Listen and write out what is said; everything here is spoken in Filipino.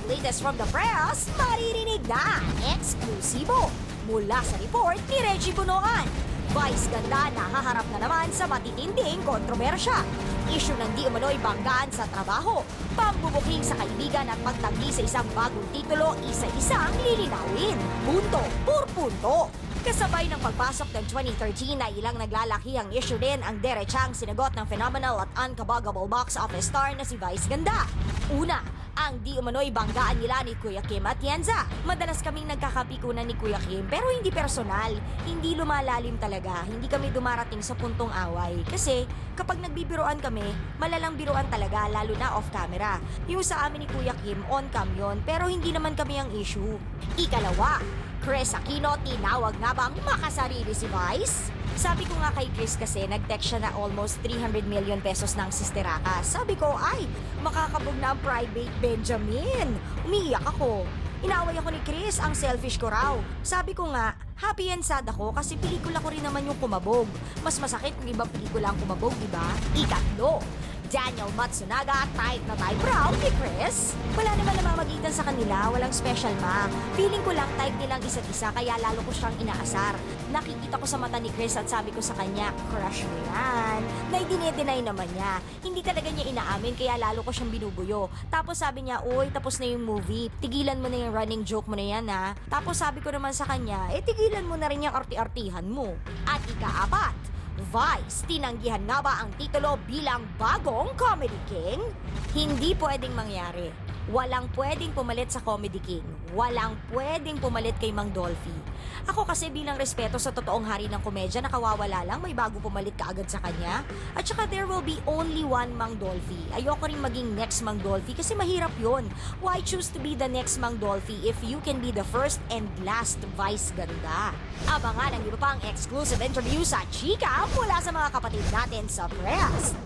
latest from the press, maririnig na eksklusibo mula sa report ni Reggie Bunoan. Vice ganda nahaharap na naman sa matitinding kontrobersya. Issue ng di umano'y banggaan sa trabaho, pambubuking sa kaibigan at pagtanggi sa isang bagong titulo, isa-isang lilinawin. Punto por punto. Kasabay ng pagpasok ng 2013 na ilang naglalakihang issue din ang derechang sinagot ng phenomenal at unkabagable box office star na si Vice Ganda. Una, ang di umano'y banggaan nila ni Kuya Kim Atienza. Madalas kaming nagkakapikunan ni Kuya Kim pero hindi personal, hindi lumalalim talaga, hindi kami dumarating sa puntong away. Kasi kapag nagbibiroan kami, malalang biroan talaga lalo na off camera. Yung sa amin ni Kuya Kim, on cam yun, pero hindi naman kami ang issue. Ikalawa, Chris Aquino, tinawag nga bang makasarili si Vice? Sabi ko nga kay Chris kasi nag-text siya na almost 300 million pesos ng sisteraka. Sabi ko, ay, makakabog na ang private Benjamin. Umiiyak ako. Inaway ako ni Chris, ang selfish ko raw. Sabi ko nga, happy and sad ako kasi pelikula ko rin naman yung kumabog. Mas masakit kung ibang pelikula ang kumabog, di ba? Ikatlo, Daniel Matsunaga, type na type raw ni Chris. Wala naman namamagitan sa kanila, walang special ma. Feeling ko lang type nilang isa't isa kaya lalo ko siyang inaasar. Nakikita ko sa mata ni Chris at sabi ko sa kanya, crush mo yan. Na dinedeny naman niya. Hindi talaga niya inaamin kaya lalo ko siyang binubuyo. Tapos sabi niya, uy, tapos na yung movie. Tigilan mo na yung running joke mo na yan ha. Tapos sabi ko naman sa kanya, tigilan mo na rin yung arti-artihan mo. At ikaapat, Vice, tinanggihan nga ba ang titulo bilang bagong Comedy King? Hindi pwedeng mangyari. Walang pwedeng pumalit sa Comedy King. Walang pwedeng pumalit kay Mang Dolphy. Ako kasi bilang respeto sa totoong hari ng komedya, nakawawala lang, may bago pumalit kaagad sa kanya. At saka there will be only one Mang Dolphy. Ayoko rin maging next Mang Dolphy kasi mahirap yon. Why choose to be the next Mang Dolphy if you can be the first and last Vice Ganda? Abangan ang iba pang exclusive interview sa Chika mula sa mga kapatid natin sa press.